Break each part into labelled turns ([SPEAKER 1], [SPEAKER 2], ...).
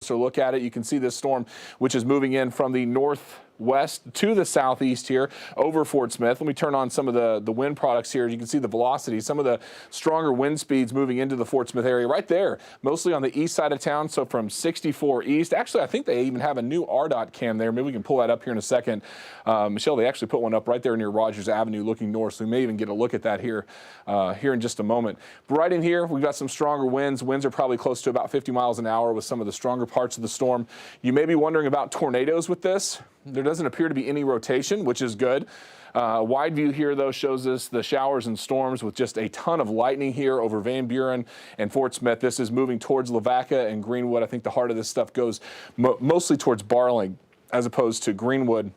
[SPEAKER 1] So look at it. You can see this storm, which is moving in from the northwest to the southeast here over Fort Smith. Let me turn on some of the wind products here. You can see the velocity, some of the stronger wind speeds moving into the Fort Smith area right there, mostly on the east side of town. So from 64 east, actually, I think they even have a new RDOT cam there. Maybe we can pull that up here in a second. Michelle, they actually put one up right there near Rogers Avenue looking north. So we may even get a look at that here in just a moment. But right in here, we've got some stronger winds. Winds are probably close to about 50 miles an hour with some of the stronger parts of the storm. You may be wondering about tornadoes with this. There doesn't appear to be any rotation, which is good. Wide view here, though, shows us the showers and storms with just a ton of lightning here over Van Buren and Fort Smith. This is moving towards Lavaca and Greenwood. I think the heart of this stuff goes mostly towards Barling as opposed to Greenwood.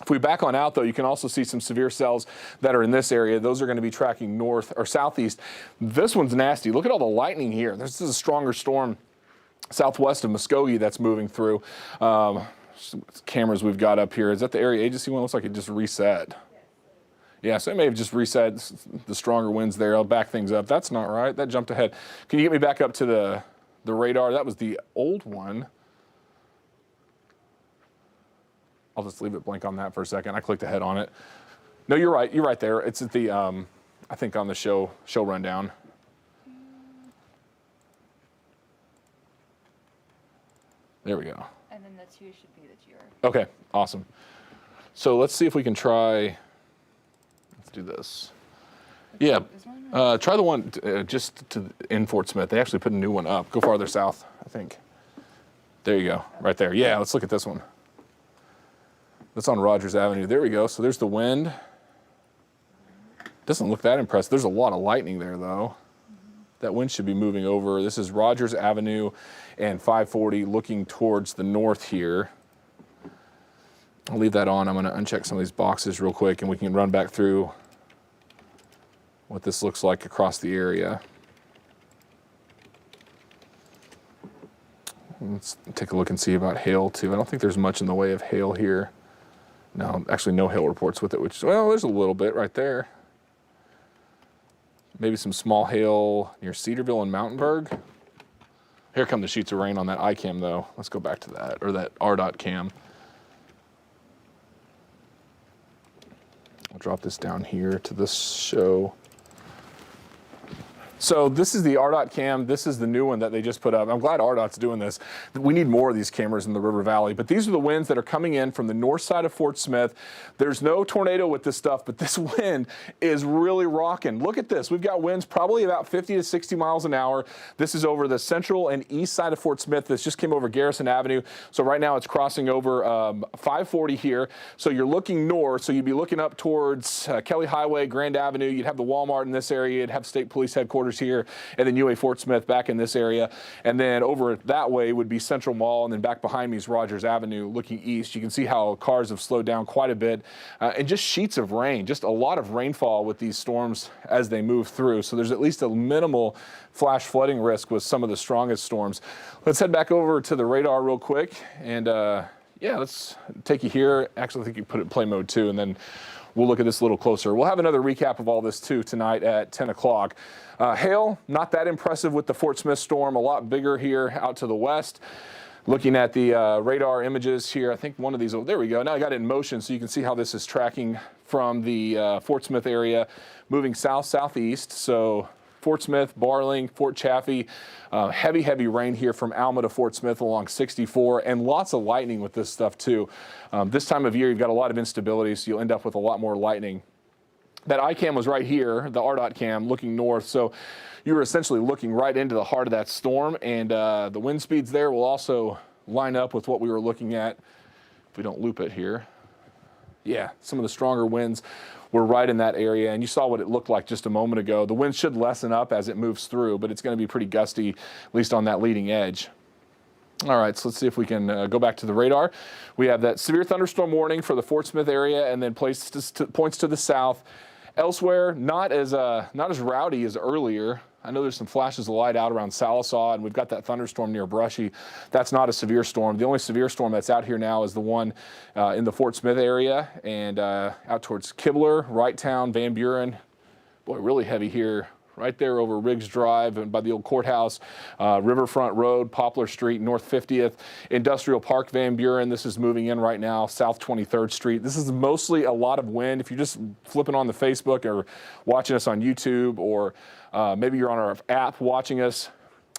[SPEAKER 1] If we back on out, though, you can also see some severe cells that are in this area. Those are going to be tracking north or southeast. This one's nasty. Look at all the lightning here. This is a stronger storm southwest of Muskogee that's moving through. Cameras we've got up here. Is that the area agency one? Looks like it just reset. Yeah, so it may have just reset the stronger winds there. I'll back things up. That's not right. That jumped ahead. Can you get me back up to the radar? That was the old one. I'll just leave it blank on that for a second. I clicked ahead on it. No, you're right. You're right there. It's at the, I think on the show rundown. There we go.
[SPEAKER 2] And then the 2 should be the GR.
[SPEAKER 1] Okay, awesome. So let's see if we can try, let's do this. Yeah, try the one just in Fort Smith. They actually put a new one up. Go farther south, I think. There you go, right there. Yeah, let's look at this one. That's on Rogers Avenue. There we go. So there's the wind. Doesn't look that impressive. There's a lot of lightning there, though. That wind should be moving over. This is Rogers Avenue and 540 looking towards the north here. I'll leave that on. I'm going to uncheck some of these boxes real quick and we can run back through what this looks like across the area. Let's take a look and see about hail too. I don't think there's much in the way of hail here. No, actually no hail reports with it, which, well, there's a little bit right there. Maybe some small hail near Cedarville and Mountainburg. Here come the sheets of rain on that iCam, though. Let's go back to that, or that RDOT cam. I'll drop this down here to this show. So this is the RDOT cam. This is the new one that they just put up. I'm glad RDOT's doing this. We need more of these cameras in the River Valley. But these are the winds that are coming in from the north side of Fort Smith. There's no tornado with this stuff, but this wind is really rocking. Look at this. We've got winds probably about 50 to 60 miles an hour. This is over the central and east side of Fort Smith. This just came over Garrison Avenue. So right now it's crossing over 540 here. So you're looking north. So you'd be looking up towards Kelly Highway, Grand Avenue. You'd have the Walmart in this area. You'd have state police headquarters here, and then UA Fort Smith back in this area. And then over that way would be Central Mall, and then back behind me is Rogers Avenue looking east. You can see how cars have slowed down quite a bit, and just sheets of rain, just a lot of rainfall with these storms as they move through. So there's at least a minimal flash flooding risk with some of the strongest storms. Let's head back over to the radar real quick, and yeah, let's take you here. Actually, I think you put it in play mode too, and then we'll look at this a little closer. We'll have another recap of all this too tonight at 10 o'clock. Hail, not that impressive with the Fort Smith storm, a lot bigger here out to the west. Looking at the radar images here, I think one of these, oh, there we go. Now I got it in motion so you can see how this is tracking from the Fort Smith area, moving south-southeast. So Fort Smith, Barling, Fort Chaffee, heavy rain here from Alma to Fort Smith along 64, and lots of lightning with this stuff too. This time of year, you've got a lot of instability, so you'll end up with a lot more lightning. That iCam was right here, the RDOT cam, looking north, so you were essentially looking right into the heart of that storm, and the wind speeds there will also line up with what we were looking at if we don't loop it here. Yeah, some of the stronger winds were right in that area, and you saw what it looked like just a moment ago. The wind should lessen up as it moves through, but it's going to be pretty gusty, at least on that leading edge. All right, so let's see if we can go back to the radar. We have that severe thunderstorm warning for the Fort Smith area, and then points to the south. Elsewhere, not as rowdy as earlier. I know there's some flashes of light out around Salisaw, and we've got that thunderstorm near Brushy. That's not a severe storm. The only severe storm that's out here now is the one in the Fort Smith area and out towards Kibler, Wright Town, Van Buren. Boy, really heavy here right there over Riggs Drive and by the old courthouse, Riverfront Road, Poplar Street, North 50th, Industrial Park, Van Buren. This is moving in right now, South 23rd Street. This is mostly a lot of wind. If you're just flipping on the Facebook or watching us on YouTube, or maybe you're on our app watching us,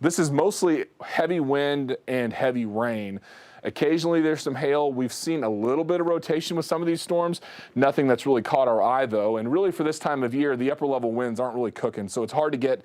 [SPEAKER 1] this is mostly heavy wind and heavy rain. Occasionally there's some hail. We've seen a little bit of rotation with some of these storms. Nothing that's really caught our eye though. And really for this time of year, the upper level winds aren't really cooking. So it's hard to get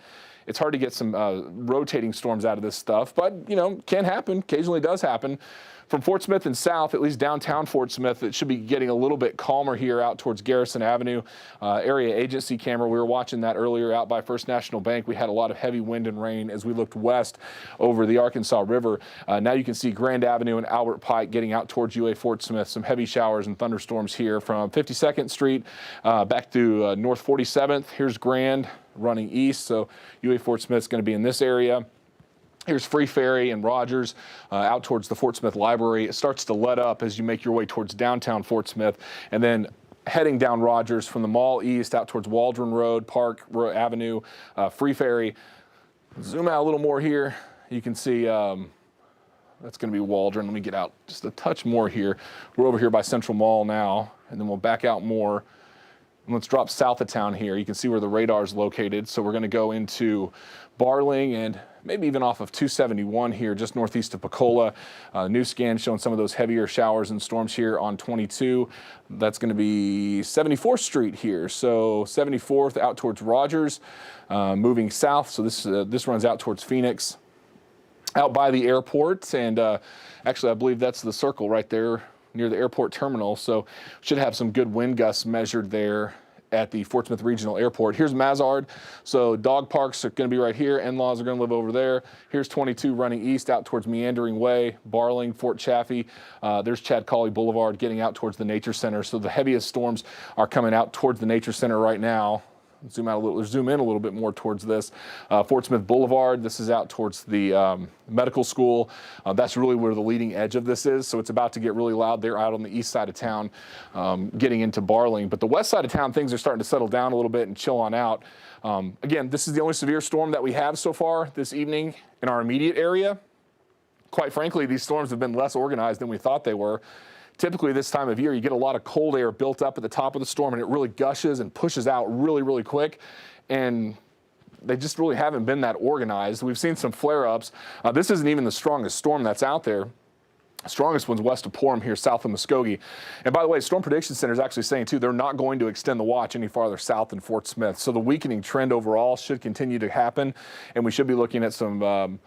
[SPEAKER 1] some rotating storms out of this stuff, but you know, can happen, occasionally does happen. From Fort Smith and south, at least downtown Fort Smith, it should be getting a little bit calmer here out towards Garrison Avenue. Area agency camera, we were watching that earlier out by First National Bank. We had a lot of heavy wind and rain as we looked west over the Arkansas River. Now you can see Grand Avenue and Albert Pike getting out towards UA Fort Smith. Some heavy showers and thunderstorms here from 52nd Street back to North 47th. Here's Grand running east, so UA Fort Smith is going to be in this area. Here's Free Ferry and Rogers out towards the Fort Smith Library. It starts to let up as you make your way towards downtown Fort Smith, and then heading down Rogers from the mall east out towards Waldron Road, Park Avenue, Free Ferry. Zoom out a little more here. You can see that's going to be Waldron. Let me get out just a touch more here. We're over here by Central Mall now, and then we'll back out more. And let's drop south of town here. You can see where the radar is located. So we're going to go into Barling and maybe even off of 271 here, just northeast of Pecola. New scan showing some of those heavier showers and storms here on 22. That's going to be 74th Street here. So 74th out towards Rogers, moving south. So this runs out towards Phoenix, out by the airport. And actually, I believe that's the circle right there near the airport terminal. So should have some good wind gusts measured there at the Fort Smith Regional Airport. Here's Mazard. So dog parks are going to be right here. In-laws are going to live over there. Here's 22 running east out towards Meandering Way, Barling, Fort Chaffee. There's Chad Cawley Boulevard getting out towards the Nature Center. So the heaviest storms are coming out towards the Nature Center right now. Zoom out a little, zoom in a little bit more towards this. Fort Smith Boulevard, this is out towards the medical school. That's really where the leading edge of this is. So it's about to get really loud. They're out on the east side of town, getting into Barling. But the west side of town, things are starting to settle down a little bit and chill on out. Again, this is the only severe storm that we have so far this evening in our immediate area. Quite frankly, these storms have been less organized than we thought they were. Typically this time of year, you get a lot of cold air built up at the top of the storm, and it really gushes and pushes out really, really quick. And they just really haven't been that organized. We've seen some flare-ups. This isn't even the strongest storm that's out there. The strongest one's west of Porham here, south of Muskogee. And by the way, Storm Prediction Center is actually saying, too, they're not going to extend the watch any farther south than Fort Smith. So the weakening trend overall should continue to happen, and we should be looking at some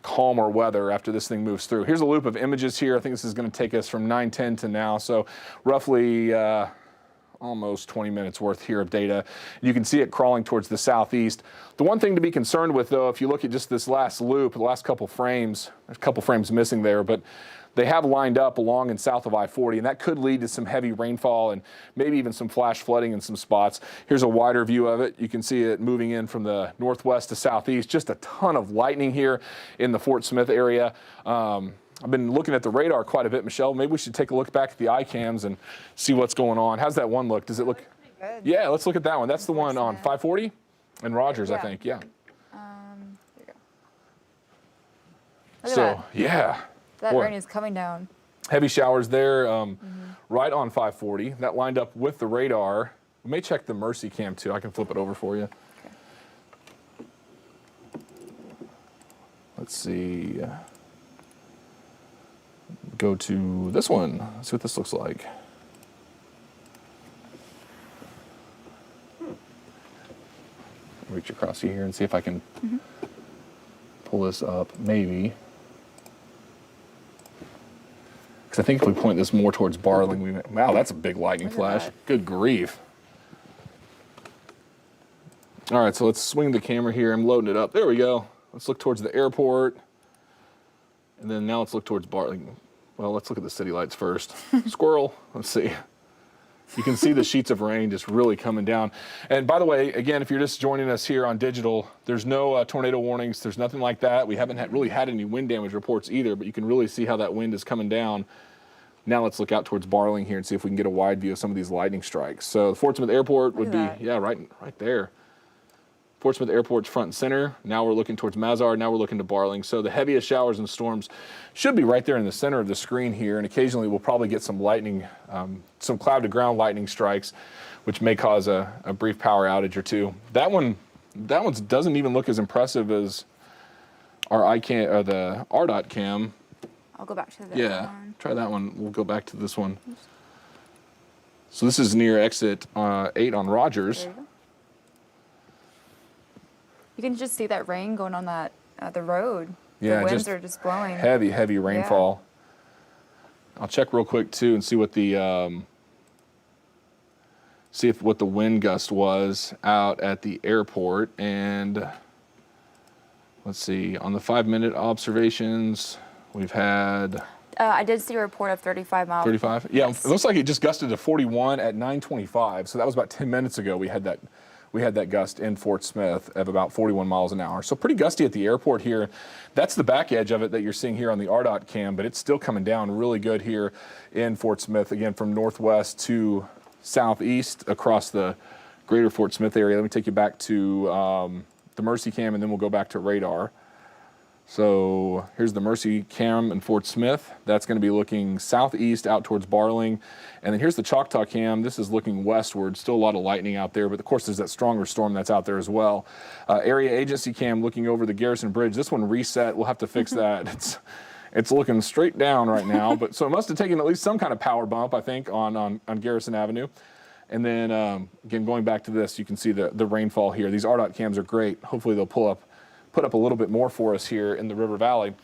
[SPEAKER 1] calmer weather after this thing moves through. Here's a loop of images here. I think this is going to take us from 9:10 to now, so roughly almost 20 minutes worth here of data. You can see it crawling towards the southeast. The one thing to be concerned with, though, if you look at just this last loop, the last couple frames, there's a couple frames missing there, but they have lined up along and south of I-40, and that could lead to some heavy rainfall and maybe even some flash flooding in some spots. Here's a wider view of it. You can see it moving in from the northwest to southeast. Just a ton of lightning here in the Fort Smith area. I've been looking at the radar quite a bit, Michelle. Maybe we should take a look back at the iCams and see what's going on. How's that one look? Does it look
[SPEAKER 2] good?
[SPEAKER 1] Yeah, let's look at that one. That's the one on 540 and Rogers, I think. Yeah.
[SPEAKER 2] There you go. Look at
[SPEAKER 1] So,
[SPEAKER 2] that.
[SPEAKER 1] yeah.
[SPEAKER 2] That
[SPEAKER 1] Boy.
[SPEAKER 2] rain is coming down.
[SPEAKER 1] Heavy showers there, right on 540. That lined up with the radar. We may check the Mercy cam too. I can flip it over for you.
[SPEAKER 2] Okay.
[SPEAKER 1] Let's see. Go to this one. See what this looks like. Reach across here and see if I can pull this up, maybe. Because I think if we point this more towards Barling, wow, that's a big lightning flash.
[SPEAKER 2] that.
[SPEAKER 1] Good grief. All right, so let's swing the camera here. I'm loading it up. There we go. Let's look towards the airport. And then now let's look towards Barling. Well, let's look at the city lights first. Squirrel, let's see. You can see the sheets of rain just really coming down. And by the way, again, if you're just joining us here on digital, there's no tornado warnings. There's nothing like that. We haven't really had any wind damage reports either, but you can really see how that wind is coming down. Now let's look out towards Barling here and see if we can get a wide view of some of these lightning strikes. So the Fort Smith Airport would be, yeah, right there. Fort Smith Airport's front and center. Now we're looking towards Mazar. Now we're looking to Barling. So the heaviest showers and storms should be right there in the center of the screen here. And occasionally we'll probably get some lightning, some cloud to ground lightning strikes, which may cause a brief power outage or two. That one doesn't even look as impressive as our the RDOT cam.
[SPEAKER 2] I'll go back to the one.
[SPEAKER 1] Try that one. We'll go back to this one. So this is near exit 8 on Rogers.
[SPEAKER 2] There you go. You can just see that rain going on that the road.
[SPEAKER 1] Yeah,
[SPEAKER 2] the winds
[SPEAKER 1] just
[SPEAKER 2] are just blowing.
[SPEAKER 1] Heavy rainfall. Yeah. I'll check real quick too and see what the what the wind gust was out at the airport. And let's see, on the 5-minute observations, we've had.
[SPEAKER 2] I did see a report of 35 miles.
[SPEAKER 1] 35? Yeah,
[SPEAKER 2] Yes.
[SPEAKER 1] It looks like it just gusted to 41 at 9:25. So that was about 10 minutes ago. We had that gust in Fort Smith of about 41 miles an hour. So pretty gusty at the airport here. That's the back edge of it that you're seeing here on the RDOT cam, but it's still coming down really good here in Fort Smith, again, from northwest to southeast across the greater Fort Smith area. Let me take you back to the Mercy cam, and then we'll go back to radar. So here's the Mercy cam in Fort Smith. That's going to be looking southeast out towards Barling. And then here's the Choctaw cam. This is looking westward. Still a lot of lightning out there, but of course there's that stronger storm that's out there as well. Area agency cam looking over the Garrison Bridge. This one reset. We'll have to fix that. It's looking straight down right now, but so it must have taken at least some kind of power bump, I think, on Garrison Avenue. And then again, going back to this, you can see the rainfall here. These RDOT cams are great. Hopefully they'll put up a little bit more for us here in the River Valley.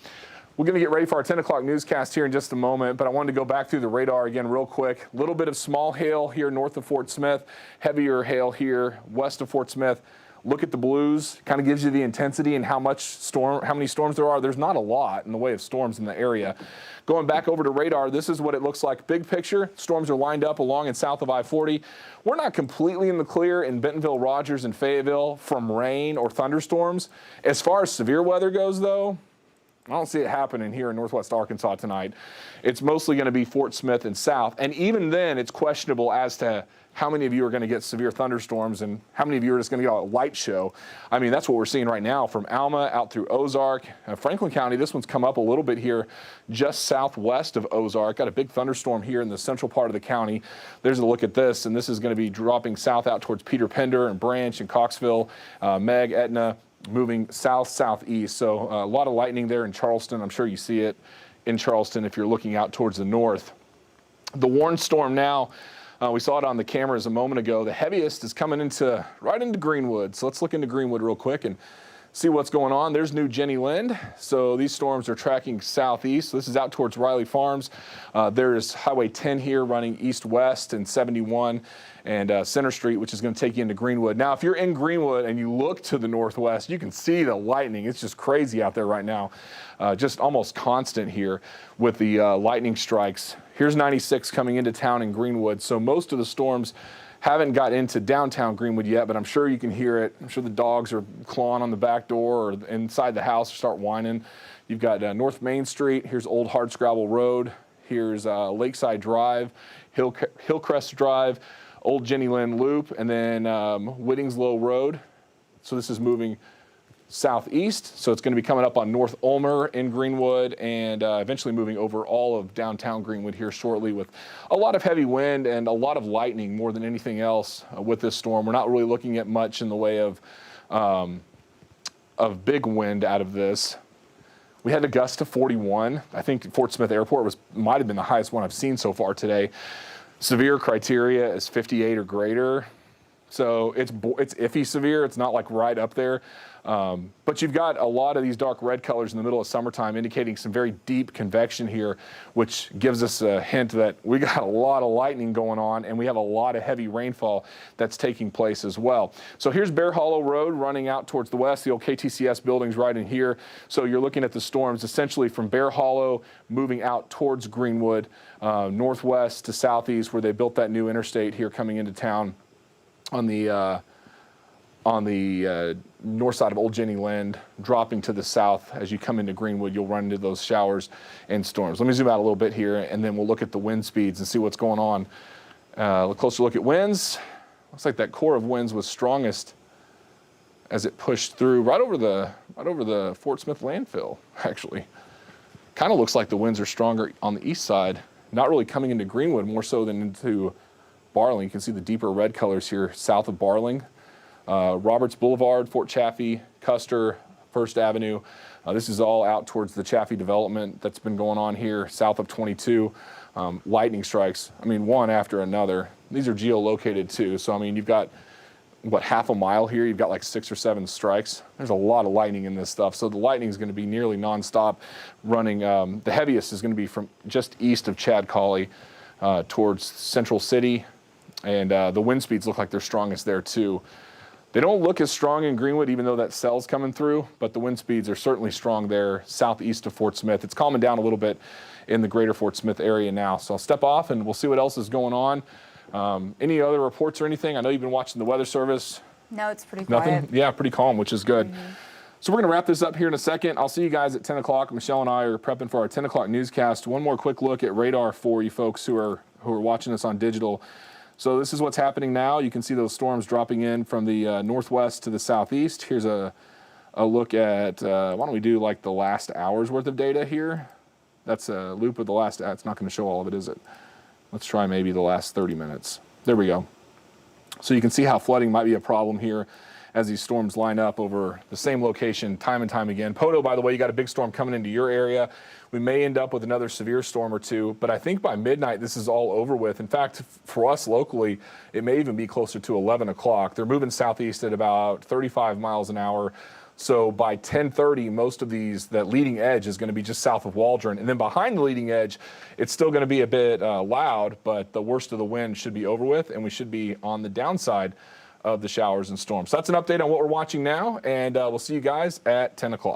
[SPEAKER 1] We're going to get ready for our 10 o'clock newscast here in just a moment, but I wanted to go back through the radar again real quick. A little bit of small hail here north of Fort Smith, heavier hail here west of Fort Smith. Look at the blues, kind of gives you the intensity and how many storms there are. There's not a lot in the way of storms in the area. Going back over to radar, this is what it looks like. Big picture, storms are lined up along and south of I-40. We're not completely in the clear in Bentonville, Rogers, and Fayetteville from rain or thunderstorms. As far as severe weather goes, though, I don't see it happening here in northwest Arkansas tonight. It's mostly going to be Fort Smith and south. And even then, it's questionable as to how many of you are going to get severe thunderstorms and how many of you are just going to get a light show. I mean, that's what we're seeing right now from Alma out through Ozark. Franklin County, this one's come up a little bit here just southwest of Ozark. Got a big thunderstorm here in the central part of the county. There's a look at this, and this is going to be dropping south out towards Peter Pender and Branch and Coxville, Meg, Etna, moving south-southeast. So a lot of lightning there in Charleston. I'm sure you see it in Charleston if you're looking out towards the north. The warned storm now, we saw it on the cameras a moment ago. The heaviest is coming right into Greenwood. So let's look into Greenwood real quick and see what's going on. There's New Jenny Lind. So these storms are tracking southeast. This is out towards Riley Farms. There's Highway 10 here running east-west and 71 and Center Street, which is going to take you into Greenwood. Now, if you're in Greenwood and you look to the northwest, you can see the lightning. It's just crazy out there right now. Just almost constant here with the lightning strikes. Here's 96 coming into town in Greenwood. So most of the storms haven't got into downtown Greenwood yet, but I'm sure you can hear it. I'm sure the dogs are clawing on the back door or inside the house start whining. You've got North Main Street. Here's Old Hardscrabble Road. Here's Lakeside Drive, Hillcrest Drive, Old Jenny Lind Loop, and then Whittingslow Road. So this is moving southeast. So it's going to be coming up on North Ulmer in Greenwood and eventually moving over all of downtown Greenwood here shortly with a lot of heavy wind and a lot of lightning more than anything else with this storm. We're not really looking at much in the way of big wind out of this. We had a gust to 41. I think Fort Smith Airport might have been the highest one I've seen so far today. Severe criteria is 58 or greater. So it's iffy severe. It's not like right up there. But you've got a lot of these dark red colors in the middle of summertime indicating some very deep convection here, which gives us a hint that we got a lot of lightning going on and we have a lot of heavy rainfall that's taking place as well. So here's Bear Hollow Road running out towards the west. The old KTCS building's right in here. So you're looking at the storms essentially from Bear Hollow moving out towards Greenwood, northwest to southeast where they built that new interstate here coming into town on the north side of Old Jenny Lind, dropping to the south. As you come into Greenwood, you'll run into those showers and storms. Let me zoom out a little bit here, and then we'll look at the wind speeds and see what's going on. A closer look at winds. Looks like that core of winds was strongest as it pushed through right over the Fort Smith landfill, actually. Kind of looks like the winds are stronger on the east side, not really coming into Greenwood, more so than into Barling. You can see the deeper red colors here south of Barling. Roberts Boulevard, Fort Chaffee, Custer, First Avenue. This is all out towards the Chaffee development that's been going on here south of 22. Lightning strikes, I mean, one after another. These are geolocated too, so I mean, you've got, what, half a mile here, you've got like 6 or 7 strikes. There's a lot of lightning in this stuff, so the lightning is going to be nearly nonstop running. The heaviest is going to be from just east of Chad Colley towards Central City, and the wind speeds look like they're strongest there too. They don't look as strong in Greenwood, even though that cell's coming through, but the wind speeds are certainly strong there southeast of Fort Smith. It's calming down a little bit in the greater Fort Smith area now. So I'll step off and we'll see what else is going on. Any other reports or anything? I know you've been watching the weather service.
[SPEAKER 2] No, it's pretty quiet.
[SPEAKER 1] Nothing? Yeah, pretty calm, which is good. So we're going to wrap this up here in a second. I'll see you guys at 10 o'clock. Michelle and I are prepping for our 10 o'clock newscast. One more quick look at radar for you folks who are watching us on digital. So this is what's happening now. You can see those storms dropping in from the northwest to the southeast. Here's a look at, why don't we do like the last hour's worth of data here? That's a loop of the last, it's not going to show all of it, is it? Let's try maybe the last 30 minutes. There we go. So you can see how flooding might be a problem here as these storms line up over the same location time and time again. Poto, by the way, you got a big storm coming into your area. We may end up with another severe storm or two, but I think by midnight this is all over with. In fact, for us locally, it may even be closer to 11 o'clock. They're moving southeast at about 35 miles an hour. So by 10:30, most of these, that leading edge is going to be just south of Waldron. And then behind the leading edge, it's still going to be a bit loud, but the worst of the wind should be over with, and we should be on the downside of the showers and storms. So that's an update on what we're watching now, and we'll see you guys at 10 o'clock.